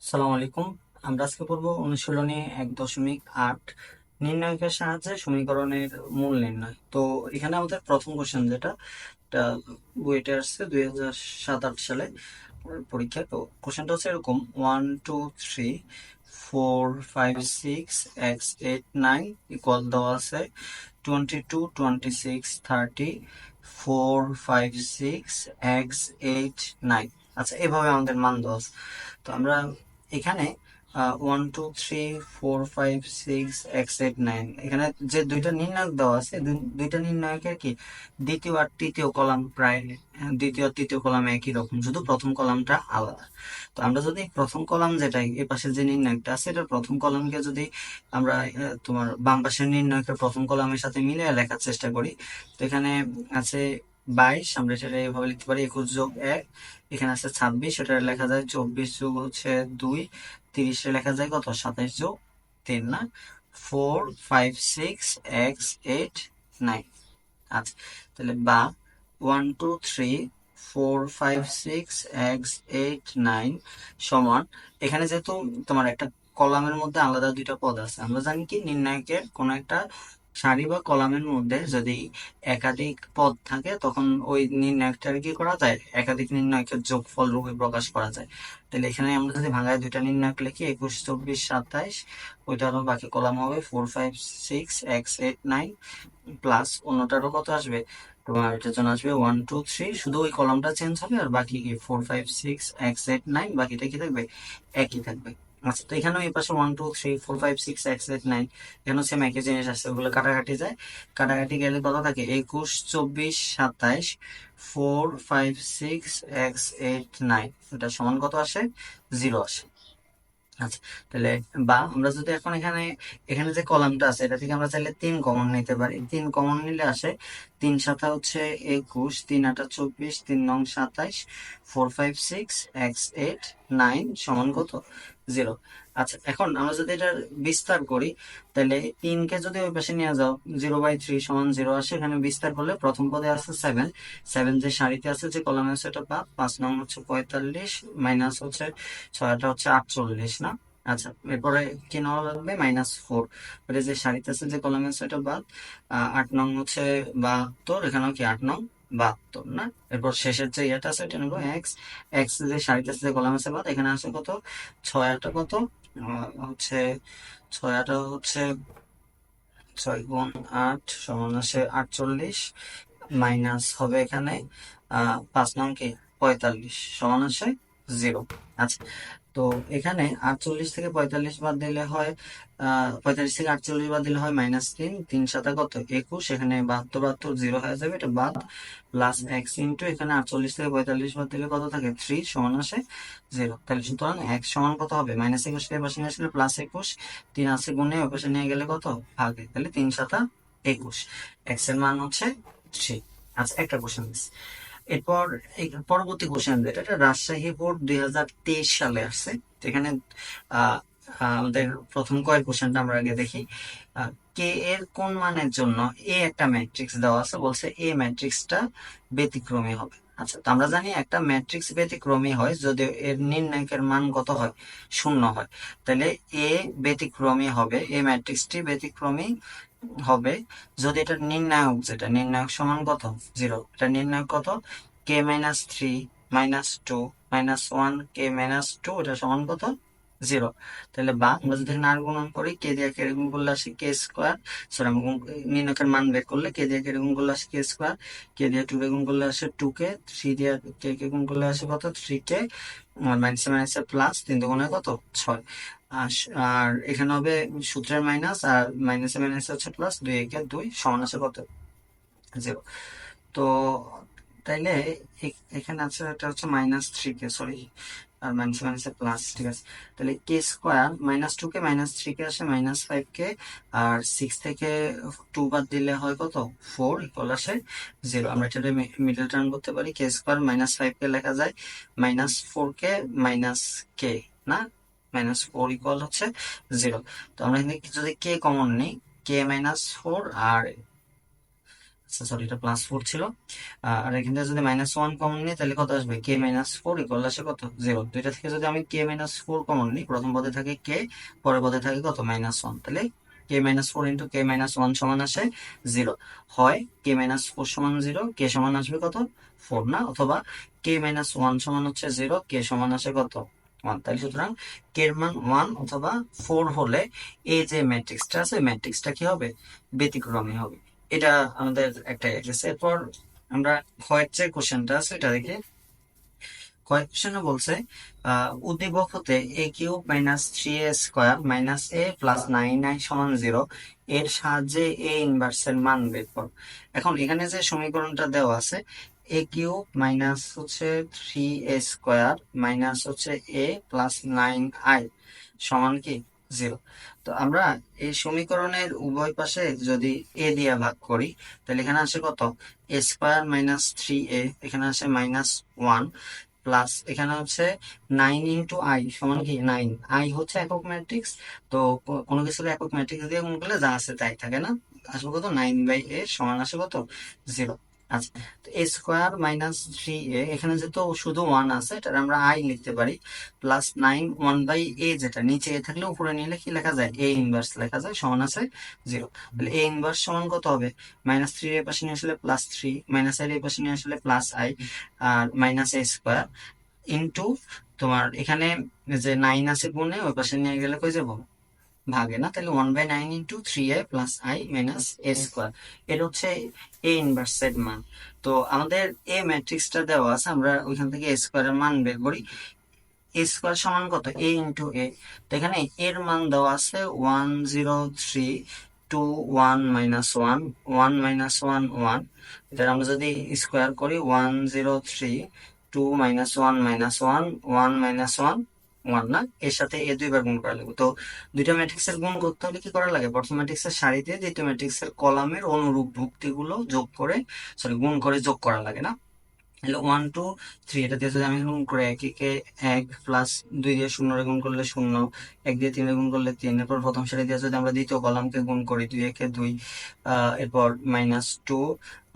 সালাম আলাইকুম। আমরা আজকে পড়ব অনুশীলনী 1.8 নির্ণায়কের সাহায্যে সমীকরণের মূল নির্ণয়। তো এখানে আমাদের প্রথম কোশ্চেন যেটা এটা বুয়েটে আসছে 2007-8 সালে পরীক্ষা। তো কোশ্চেনটা হচ্ছে এরকম: 1 2 3 4 5 6 x 8 9 ইকুয়াল দেওয়া আছে 22 26 30 4 5 6 x 8 9। আচ্ছা, এভাবে আমাদের মান দেওয়া আছে। তো আমরা এখানে 1 2 3 4 5 6 x 8 9 এখানে যে দুইটা নির্ণায়ক দেওয়া আছে, দুইটা নির্ণায়কের কি দ্বিতীয় আর তৃতীয় কলাম প্রায় দ্বিতীয় আর তৃতীয় কলাম একই রকম, শুধু প্রথম কলামটা আলাদা। তো আমরা যদি প্রথম কলাম যেটা এই পাশে যে নির্ণায়কটা আছে এটার প্রথম কলামকে যদি আমরা তোমার বাম পাশের নির্ণায়কের প্রথম কলামের সাথে মিলিয়ে লেখার চেষ্টা করি, তো এখানে আছে 22, আমরা সেটা এভাবে লিখতে পারি 21 + 1। এখানে আছে 26, এটা লেখা যায় 24 যোগ হচ্ছে 2। 30 লেখা যায় কত 27 যোগ 3, না 4 5 6 x 8 9। আচ্ছা, তাহলে বা 1 2 3 4 5 6 x 8 9 সমান, এখানে যেহেতু তোমার একটা কলামের মধ্যে আলাদা দুইটা পদ আছে, আমরা জানি কি নির্ণায়কের কোন একটা সারি বা কলামের মধ্যে যদি একাধিক পদ থাকে তখন ওই নির্ণায়কটার কি করা যায়, একাধিক নির্ণায়কের যোগফল রূপে প্রকাশ করা যায়। তাহলে এখানে আমরা যদি ভাঙায় দুইটা নির্ণায়ক লিখি 21 24 27, ওইটা হলো বাকি কলাম হবে 4 5 6 x 8 9 প্লাস অন্যটারও কত আসবে, তোমার এটার জন্য আসবে 1 2 3, শুধু ওই কলামটা চেঞ্জ হবে আর বাকি কি 4 5 6 x 8 9 বাকিটা কি থাকবে, একই থাকবে। আচ্ছা, তো এখানেও এই পাশে 1 2 3 4 5 6 x 8 9 এখানেও সেম একই জিনিস আসছে, ওগুলো কাটাকাটি যায়, কাটাকাটি গেলে কত থাকে 21 24 27, 4 5 6 x 8 9 এটা সমান কত আসে, 0 আসে। আচ্ছা, তাহলে বা আমরা যদি এখন এখানে এখানে যে কলামটা আছে এটা থেকে আমরা চাইলে 3 কমন নিতে পারি। 3 কমন নিলে আসে 3 7 হচ্ছে 21, 3 8 24, 3 9 27, 4 5 6 x 8 9 সমান কত, 0। আচ্ছা, এখন আমরা যদি এটার বিস্তার করি, তাহলে 3 কে যদি ওই পাশে নিয়ে যাও 0/3 সমান 0 আসে। এখানে বিস্তার করলে প্রথম পদে আছে 7, 7 যে সারিতে আছে যে কলামে আছে এটা বাদ, 5 নং হচ্ছে 45 মাইনাস হচ্ছে 6টা হচ্ছে 48, না? আচ্ছা, এরপরে কি নেওয়া লাগবে, -4। এটা যে সারিতে আছে যে কলামে আছে এটা বাদ। 8 নং হচ্ছে 72, এখানেও কি 8 নং 72, না? এরপর শেষের যে ইয়েটা আছে এটা নেবো এক্স, এক্স যে সারিতে আছে যে কলামে আছে বাদ, এখানে আছে কত 6 কত হচ্ছে 6 হচ্ছে 6 × 8 সমান আছে 48, মাইনাস হবে এখানে 5 নং কি 45 সমান আছে 0। আচ্ছা, তো এখানে 48 থেকে 45 বাদ দিলে হয় 45 থেকে 48 বাদ দিলে হয় -3, 3 7 কত 21, এখানে 72 72 0 হয়ে যাবে, এটা বাদ, প্লাস এক্স ইন্টু এখানে 48 থেকে 45 বাদ দিলে কত থাকে 3 সমান আসে 0। তাহলে সুতরাং এক্স সমান কত হবে, -21 কে পাশে নিয়ে আসলে +21, 3 আছে গুণে ওই পাশে নিয়ে গেলে কত ভাগে, তাহলে 3 7 21, এক্স এর মান হচ্ছে 3। আচ্ছা, একটা কোশ্চেন দিচ্ছি। এরপর এই পরবর্তী কোশ্চেন যেটা, এটা রাজশাহী বোর্ড 2023 সালে আসছে। তো এখানে আহ আমাদের প্রথম কয়েক কোশ্চেনটা আমরা আগে দেখি। কে এর কোন মানের জন্য এ একটা ম্যাট্রিক্স দেওয়া আছে, বলছে এ ম্যাট্রিক্সটা ব্যতিক্রমী হবে। আচ্ছা, তো আমরা জানি একটা ম্যাট্রিক্স ব্যতিক্রমী হয় যদি এর নির্ণায়কের মান কত হয়, 0 হয়। তাহলে এ ব্যতিক্রমী হবে, এ ম্যাট্রিক্সটি ব্যতিক্রমী হবে যদি এটার নির্ণায়ক, যেটা নির্ণায়ক সমান কত 0। এটা নির্ণায়ক কত, k-3 -2 -1 k-2, এটা সমান কত 0। তাহলে বা আমরা যদি না গুণন করি, কে দিয়ে কে গুণ করলে আসে কে স্কোয়ার, সরি আমরা নির্ণায়কের মান বের করলে কে দিয়ে কে গুণ করলে আসে কে স্কোয়ার, কে দিয়ে 2 কে গুণ করলে আসে 2k, 3 দিয়ে কে গুণ করলে আসে কত 3k, মাইনাসে মাইনাসে প্লাস, 3 দুগুণে কত 6। আর এখানে হবে সূত্রের মাইনাস, আর মাইনাসে মাইনাসে হচ্ছে প্লাস, 2 একে 2 সমান আছে কত 0। তো তাইলে এখানে আছে এটা হচ্ছে -3k, সরি, আর মাইনাস মাইনাসে প্লাস, ঠিক আছে। তাহলে কে স্কোয়ার -2k -3k আসে -5k, আর 6 থেকে 2 বাদ দিলে হয় কত 4 ইকুয়াল আসে 0। আমরা এটা মিডল টার্ম করতে পারি, কে স্কোয়ার -5k লেখা যায় -4k - k, না, -4 ইকুয়াল হচ্ছে 0। তো আমরা এখানে যদি কে কমন নিই, k -4 আর সরি এটা +4 ছিল। আর এখান থেকে যদি -1 কমন নিই তাহলে কত আসবে, k-4 ইকুয়াল আসে কত, 0। দুইটা থেকে যদি আমি k-4 কমন নিই, প্রথম পদে থাকে k, পরের পদে থাকে কত, -1, তাহলে k-4 ইন্টু k-1 সমান আসে 0। হয় k-4 সমান 0, k সমান আসবে কত, 4 না, অথবা k-1 সমান হচ্ছে 0, k সমান আসে কত, 1। তাহলে সুতরাং k এর মান 1 অথবা 4 হলে এই যে ম্যাট্রিক্সটা আছে, ম্যাট্রিক্সটা কি হবে, ব্যতিক্রমী হবে। এটা আমাদের একটা এক্সারসাইজ। এরপর আমরা ক্ষয়ের যে কোশ্চেনটা আছে এটা দেখি। ক্ষয় কোশ্চেনে বলছে উদ্দীপক হতে a³ - 3a² - a+9i সমান 0 এর সাহায্যে a ইনভার্স এর মান বের কর। এখন এখানে যে সমীকরণটা দেওয়া আছে, a³ মাইনাস হচ্ছে 3a² মাইনাস হচ্ছে a+9i সমান কি 0। তো আমরা এই সমীকরণের উভয় পাশে যদি a দিয়ে ভাগ করি তাহলে এখানে আসে কত, a² - 3a, এখানে আসে -1, প্লাস এখানে হচ্ছে 9 ইন্টু আই সমান কি 9। আই হচ্ছে একক ম্যাট্রিক্স, তো কোনো কিছু একক ম্যাট্রিক্স দিয়ে গুণ করলে যা আছে তাই থাকে না, আসবে কত 9/a সমান আসে কত 0। আচ্ছা, তো a² - 3a, এখানে যেহেতু শুধু 1 আছে এটা আমরা আই লিখতে পারি, প্লাস 9 1/a, যেটা নিচে এ থাকলে উপরে নিলে কি লেখা যায়, a ইনভার্স লেখা যায়, সমান আছে 0। তাহলে a ইনভার্স সমান কত হবে, -3 এর পাশে নিয়ে আসলে +3, -i এর পাশে নিয়ে আসলে +i, আর -a² ইন্টু তোমার এখানে যে 9 আছে গুণে, ওই পাশে নিয়ে গেলে কই যাব, ভাগে না, তাহলে 1/9 ইন্টু 3a+i - a²। এটা হচ্ছে এ ইনভার্স এর মান। তো আমাদের এ ম্যাট্রিক্সটা দেওয়া আছে, আমরা ওইখান থেকে a স্কোয়ারের মান বের করি। a² সমান কত, a ইন্টু a। তো এখানে এর মান দেওয়া আছে 103, 2 1 -1 1 -1 1। এটা আমরা যদি স্কোয়ার করি 103, 2 -1 -1 1 -1 1 না, এর সাথে এ দুইবার গুণ করা লাগবে। তো দুইটা ম্যাট্রিক্সের গুণ করতে হলে কি করা লাগে, প্রথম ম্যাট্রিক্সের সারিতে দ্বিতীয় ম্যাট্রিক্সের কলামের অনুরূপ ভুক্তিগুলো যোগ করে, সরি গুণ করে যোগ করা লাগে না। তাহলে 1 2 3 এটা দিয়ে যদি আমি গুণ করে একে 1, প্লাস 2 দিয়ে 0 গুণ করলে 0, 1 দিয়ে 3 গুণ করলে 3, এরপর প্রথম সারি দিয়ে যদি আমরা দ্বিতীয় কলামকে গুণ করি 2 একে 2, এরপর -2,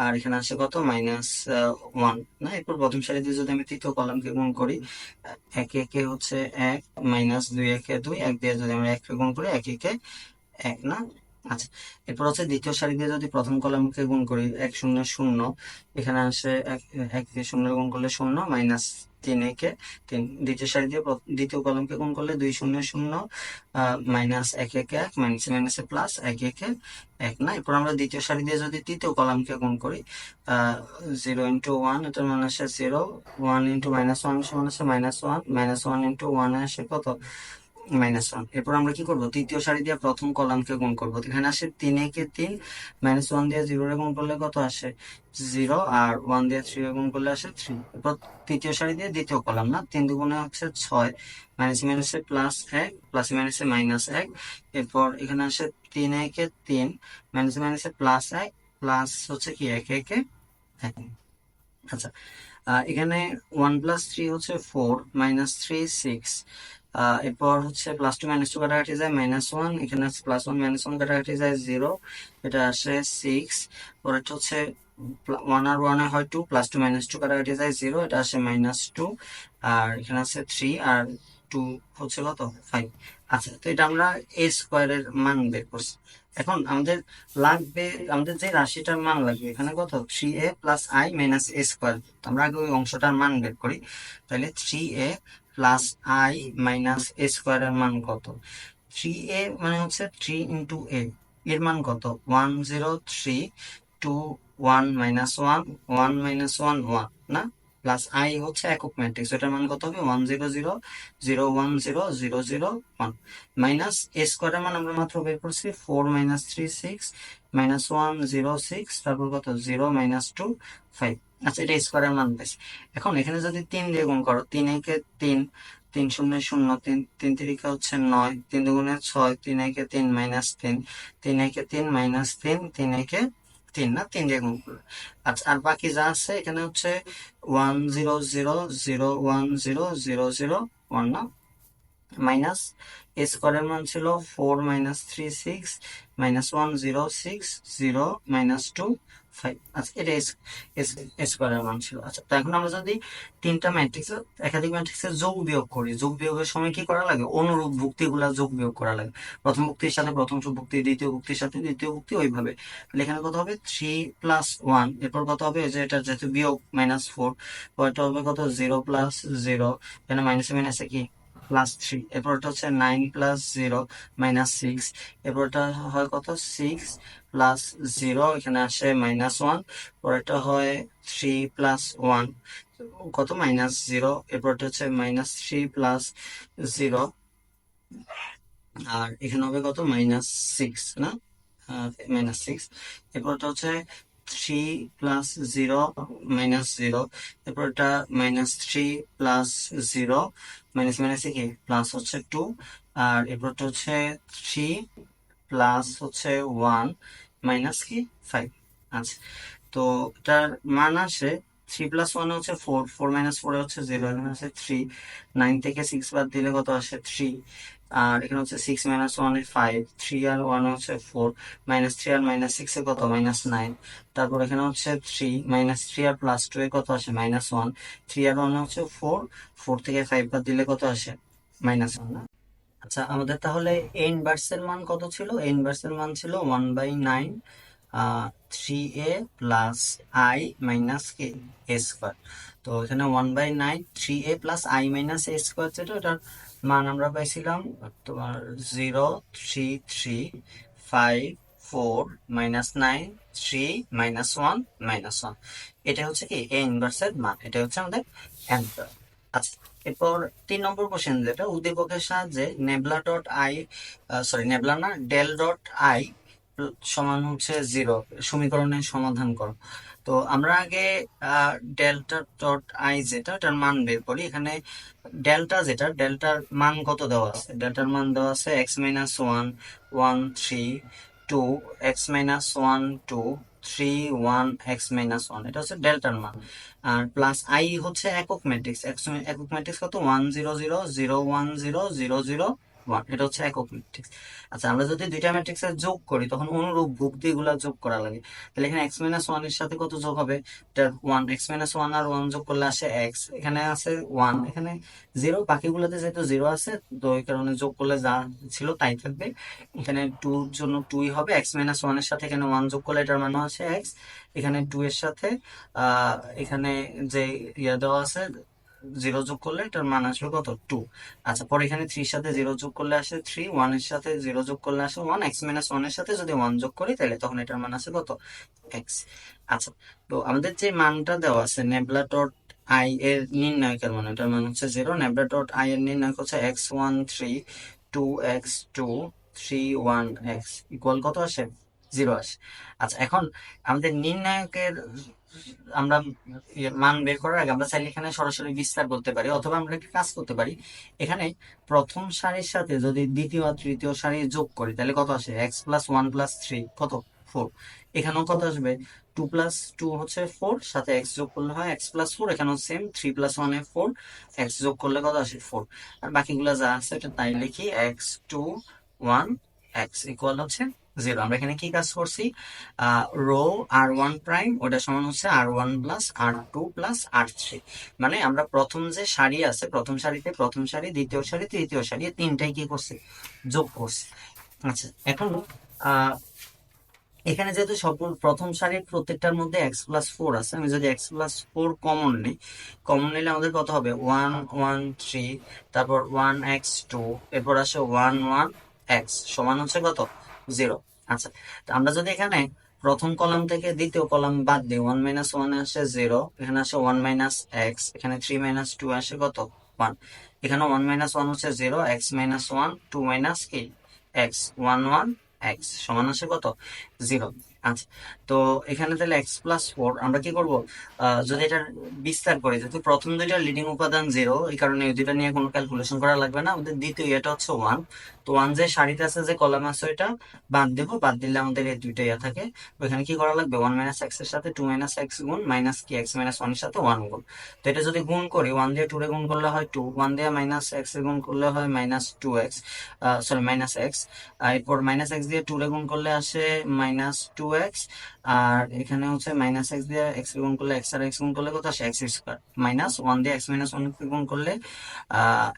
আর এখানে আছে কত -1 না, এরপর প্রথম সারি দিয়ে যদি আমি তৃতীয় কলামকে গুণ করি, 1 একে হচ্ছে 1, -2 একে 2, 1 দিয়ে যদি আমরা 1 কে গুণ করি 1 একে 1 না। আচ্ছা, এরপর হচ্ছে দ্বিতীয় সারি দিয়ে যদি প্রথম কলামকে গুণ করি 1 0 0, এখানে আসে 1 দিয়ে 0 গুণ করলে 0, -3 একে 3, দ্বিতীয় সারি দিয়ে দ্বিতীয় কলামকে গুণ করলে 2 0 0, -1 একে 1, মাইনাসে মাইনাসে প্লাস 1 একে 1 না। এরপর আমরা দ্বিতীয় সারি দিয়ে যদি তৃতীয় কলামকে গুণ করি 0 ইন্টু 1, এটার মান আসে 0, 1 ইন্টু -1 সমান আসে -1, -1 ইন্টু 1 আসে কত, -1। এরপর আমরা কি করব, তৃতীয় সারি দিয়ে প্রথম কলামকে গুণ করব, এখানে আসে 3 একে 3, -1 দিয়ে 0 এ গুণ করলে কত আসে 0, আর 1 দিয়ে 3 এ গুণ করলে আসে 3। এরপর তৃতীয় সারি দিয়ে দ্বিতীয় কলাম না, 3 দুগুণে হচ্ছে 6, মাইনাসে মাইনাসে প্লাস 1, প্লাসে মাইনাসে -1। এরপর এখানে আসে 3 একে 3, মাইনাসে মাইনাসে প্লাস 1, প্লাস হচ্ছে কি 1 একে 1। আচ্ছা, এখানে 1 + 3 হচ্ছে 4, -3 6, এরপর হচ্ছে +2 -2 কাটাকাটি যায় -1, এখানে +1 -1 কাটাকাটি যায় 0, এটা আসে 6। পরেরটা হচ্ছে 1 আর 1 হয় 2, +2 -2 কাটাকাটি যায় 0, এটা আসে -2, আর এখানে আছে 3 আর 2 হচ্ছে কত 5। আচ্ছা, তো এটা আমরা a স্কোয়ারের মান বের করছি। এখন আমাদের লাগবে, আমাদের যে রাশিটার মান লাগবে এখানে কত, 3a+i - a²। আমরা আগে ওই অংশটার মান বের করি। তাহলে 3a+i - a² এর মান কত, 3a মানে হচ্ছে 3 ইন্টু a, এর মান কত 103, 2 1 -1 1 -1 1 না, প্লাস আই হচ্ছে একক ম্যাট্রিক্স, এটার মান কত হবে 1 0 0 0 1 0 0 0 1, মাইনাস a স্কোয়ারের মান আমরা মাত্র বের করছি 4 -3 6, -1 0 6, তারপর কত 0 -2 5। আচ্ছা, এটা স্কোয়ারের মান বেশ। এখন এখানে যদি 3 দিয়ে গুণ করো, 3 একে 3, 3 0 0, 3 3 তিরিকা হচ্ছে 9, 3 দুগুণে 6, 3 একে 3 -3, 3 একে 3 -3, 3 একে 3 না, 3 দিয়ে গুণ করবে। আচ্ছা, আর বাকি যা আছে এখানে হচ্ছে 1 0 0 0 1 0 0 0 1 না। মাইনাস এ স্কোয়ারের মান ছিল 4 মাইনাস 3 6 মাইনাস 1 0 6 0 মাইনাস 2 5। আচ্ছা, এটা স্কোয়ারের মান ছিল। আচ্ছা, তো এখন আমরা যদি তিনটা ম্যাট্রিক্স একাধিক ম্যাট্রিক্সের যোগ বিয়োগ করি, যোগ বিয়োগের সময় কি করা লাগে? অনুরূপ ভুক্তিগুলা যোগ বিয়োগ করা লাগে। প্রথম ভুক্তির সাথে প্রথম ভুক্তি, দ্বিতীয় ভুক্তির সাথে দ্বিতীয় ভুক্তি, ওইভাবে। তাহলে এখানে কত হবে? 3 প্লাস 1, এরপর কত হবে? যে এটা যেহেতু বিয়োগ মাইনাস 4, পরেরটা হবে কত? 0 প্লাস 0, এখানে মাইনাসে মাইনাসে কি প্লাস 3, এরপর এটা হচ্ছে 9 প্লাস 0 মাইনাস 6, এরপর এটা হয় কত? 6 প্লাস 0, এখানে আসে মাইনাস 1, পরেরটা হয় 3 প্লাস 1 কত? মাইনাস 0, এরপর এটা হচ্ছে মাইনাস 3 প্লাস 0, আর এখানে হবে কত? মাইনাস 6 না, মাইনাস 6, এরপর এটা হচ্ছে 3 প্লাস 0 মাইনাস 0, এরপর এটা মাইনাস 3 প্লাস 0 মাইনাস মাইনাস কি প্লাস হচ্ছে 2, আর এরপরটা হচ্ছে 3 প্লাস হচ্ছে 1 মাইনাস কি 5। আচ্ছা, তো এটার মান আসে 3 প্লাস 1 হচ্ছে 4, 4 মাইনাস 4 হচ্ছে 0, এখানে আছে 3, 9 থেকে 6 বাদ দিলে কত আসে? 3, আর এখানে হচ্ছে 6 মাইনাস 1 এর 5, 3 আর 1 হচ্ছে 4, মাইনাস 3 আর মাইনাস 6 এ কত? মাইনাস 9, তারপর এখানে হচ্ছে 3 মাইনাস 3 আর প্লাস 2 এ কত আসে? মাইনাস 1, 3 আর 1 হচ্ছে 4, 4 থেকে 5 বাদ দিলে কত আসে? মাইনাস 1। আচ্ছা, আমাদের তাহলে এ ইনভার্সের মান কত ছিল? এ ইনভার্সের মান ছিল 1/9 3a plus I minus K A square. তো এখানে 1/9 3a plus I minus A square যেটা, এটার মান আমরা পাইছিলাম তোমার 0 3 3 5 4 মাইনাস 9 3 মাইনাস 1 মাইনাস 1। এটা হচ্ছে কি এ ইনভার্সের মান, এটা হচ্ছে আমাদের অ্যান্সার। আচ্ছা, এরপর 3 নম্বর কোশ্চেন, যেটা উদ্দীপকের সাহায্যে nabla dot I, sorry nabla না, ডেল ডট আই সমান হচ্ছে 0 সমীকরণের সমাধান করো। তো আমরা আগে ডেল্টা ডট আই যেটা, এটার মান বের করি। এখানে ডেল্টা যেটা, ডেল্টার মান কত দেওয়া আছে? ডেল্টার মান দেওয়া আছে x minus 1 1 3 2 x minus 1 2 3 1 x minus 1, এটা হচ্ছে ডেল্টার মান। আর প্লাস আই হচ্ছে একক ম্যাট্রিক্স, একক ম্যাট্রিক্স কত? 1 0 0 0 1 0 0 0 1, এটা হচ্ছে একক ম্যাট্রিক্স। আচ্ছা, আমরা যদি দুইটা ম্যাট্রিক্সের যোগ করি তখন অনুরূপ ভুক্তি গুলা যোগ করা লাগে। তাহলে এখানে এক্স মাইনাস 1 এর সাথে কত যোগ হবে? এটা 1, এক্স মাইনাস 1 আর 1 যোগ করলে আসে এক্স, এখানে আছে 1, এখানে 0, বাকিগুলোতে যেহেতু 0 আছে তো এই কারণে যোগ করলে যা ছিল তাই থাকবে। এখানে 2 এর জন্য 2ই হবে, এক্স মাইনাস 1 এর সাথে এখানে 1 যোগ করলে এটার মান আছে এক্স, এখানে 2 এর সাথে এখানে যে ইয়া দেওয়া আছে 0 যোগ করলে এটার মান আসবে কত? 2। আচ্ছা, পরে এখানে 3 এর সাথে 0 যোগ করলে আসে 3, 1 এর সাথে 0 যোগ করলে আসে 1, এক্স মাইনাস 1 এর সাথে যদি 1 যোগ করি তাহলে তখন এটার মান আসে কত? এক্স। আচ্ছা, তো আমাদের যে মানটা দেওয়া আছে নেবলা ডট আই এর নির্ণায়কের মান, এটার মান হচ্ছে 0, নেবলা ডট আই এর নির্ণায়ক হচ্ছে x1 3 2x2 3 1 x ইকুয়াল কত আসে? 0 আসে। আচ্ছা, এখন আমাদের নির্ণায়কের আমরা মান বের করার আগে আমরা চাইলে এখানে সরাসরি বিস্তার করতে পারি, অথবা আমরা একটা কাজ করতে পারি। এখানে প্রথম সারির সাথে যদি দ্বিতীয় আর তৃতীয় সারি যোগ করি তাহলে কত আসে? এক্স প্লাস 1 প্লাস 3 কত? 4। এখানেও কত আসবে? 2 প্লাস 2 হচ্ছে 4, সাথে এক্স যোগ করলে হয় এক্স প্লাস 4, এখানেও সেম 3 প্লাস 1 এ 4, এক্স যোগ করলে কত আসে? 4। আর বাকিগুলো যা আছে এটা তাই লিখি, এক্স 2 1 এক্স ইকুয়াল হচ্ছে 0। আমরা এখানে কি কাজ করছি? রো r1 প্রাইম ওটা সমান হচ্ছে r1 plus r2 plus r3, মানে আমরা প্রথম যে সারি আছে প্রথম সারিতে প্রথম সারি, দ্বিতীয় সারি, তৃতীয় সারি, এই তিনটাই কি করছে? যোগ করছে। আচ্ছা, এখন এখানে যেহেতু সব প্রথম সারির প্রত্যেকটার মধ্যে এক্স প্লাস 4 আছে, আমি যদি এক্স প্লাস 4 কমন নিই, কমন নিলে আমাদের কত হবে? 1 1 3, তারপর 1 x 2, এরপর আসে 1 1 x সমান হচ্ছে কত? 0। আচ্ছা, তো আমরা যদি এখানে প্রথম কলাম থেকে দ্বিতীয় কলাম বাদ দিই, 1 মাইনাস 1 আসে 0, এখানে আসে 1 মাইনাস এক্স, এখানে 3 মাইনাস 2 আসে কত? 1, এখানে 1 মাইনাস 1 হচ্ছে 0, এক্স মাইনাস 1 2 মাইনাস কি এক্স 1 1 এক্স সমান আসে কত? 0। আচ্ছা, তো এখানে তাহলে এক্স প্লাস ফোর আমরা কি করবো, যদি এটা বিস্তার করি, যেহেতু প্রথম দুইটা লিডিং উপাদান জিরো, এই কারণে এই দুইটা নিয়ে কোনো ক্যালকুলেশন করা লাগবে না, আমাদের দ্বিতীয় এটা হচ্ছে ওয়ান। তো ওয়ান যে সারিতে আছে, যে কলাম আছে, ওইটা বাদ দেবো, বাদ দিলে আমাদের এই দুইটা ইয়া থাকে। ওইখানে কি করা লাগবে, ওয়ান মাইনাস এক্স এর সাথে টু মাইনাস এক্স গুণ মাইনাস কি এক্স মাইনাস ওয়ান এর সাথে ওয়ান গুণ। তো এটা যদি গুণ করি, ওয়ান দিয়ে টু রে গুণ করলে হয় টু, ওয়ান দিয়ে মাইনাস এক্স এর গুণ করলে হয় minus two x, sorry minus x. এরপর মাইনাস এক্স দিয়ে টু রে গুণ করলে আসে মাইনাস টু এক্স। আর এখানে হচ্ছে মাইনাস এক্স দিয়ে এক্স গুণ করলে, এক্স আর এক্স গুণ করলে কত আসে, এক্স স্কোয়ার। মাইনাস ওয়ান দিয়ে এক্স মাইনাস ওয়ান গুণ করলে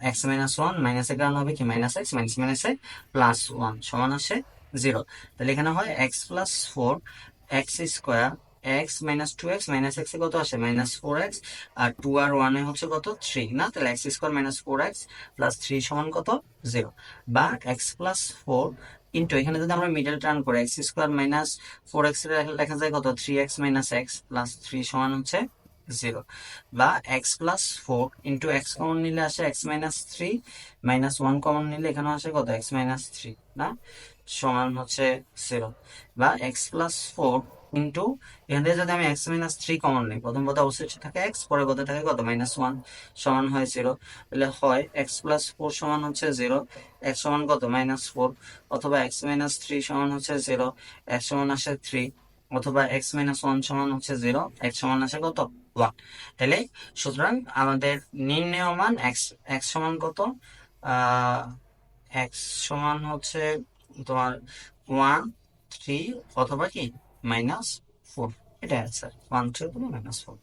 এক্স মাইনাস ওয়ান, মাইনাসের কারণ হবে কি মাইনাস এক্স, মাইনাস মাইনাসে প্লাস ওয়ান সমান আসে জিরো। তাহলে এখানে হয় x plus four x square, x minus two x, minus x এ কত আসে মাইনাস ফোর এক্স, আর টু আর ওয়ান এ হচ্ছে কত থ্রি না, তাহলে x square minus four x plus three সমান কত জিরো। বা এক্স প্লাস ফোর ইন্টু, এখানে যদি আমরা মিডল টার্ন করে x square minus four x লেখা যায় কত three x minus x plus three সমান হচ্ছে জিরো। বা x plus four into x common নিলে আসে x minus three, minus one common নিলে এখানে আসে কত এক্স মাইনাস থ্রি না, সমান হচ্ছে জিরো। বা এক্স প্লাস ফোর ইন্টু, এখান থেকে যদি আমি এক্স মাইনাস থ্রি কমন নিই, প্রথম পদে অবশ্যই থাকে এক্স, পরের পদে থাকে কত মাইনাস ওয়ান, সমান হয় জিরো। তাহলে হয় এক্স প্লাস ফোর সমান হচ্ছে জিরো, এক্স সমান কত মাইনাস ফোর, অথবা এক্স মাইনাস থ্রি সমান হচ্ছে জিরো, এক্স সমান আসে থ্রি, অথবা এক্স মাইনাস ওয়ান সমান হচ্ছে জিরো, এক্স সমান আসে কত ওয়ান। তাহলে সুতরাং আমাদের নির্ণেয় মান এক্স, এক্স সমান কত, আহ এক্স সমান হচ্ছে তোমার ওয়ান, থ্রি, অথবা কি মাইনাস ফোর। এটা অ্যান্সার, ওয়ান থ্রি অথবা মাইনাস ফোর।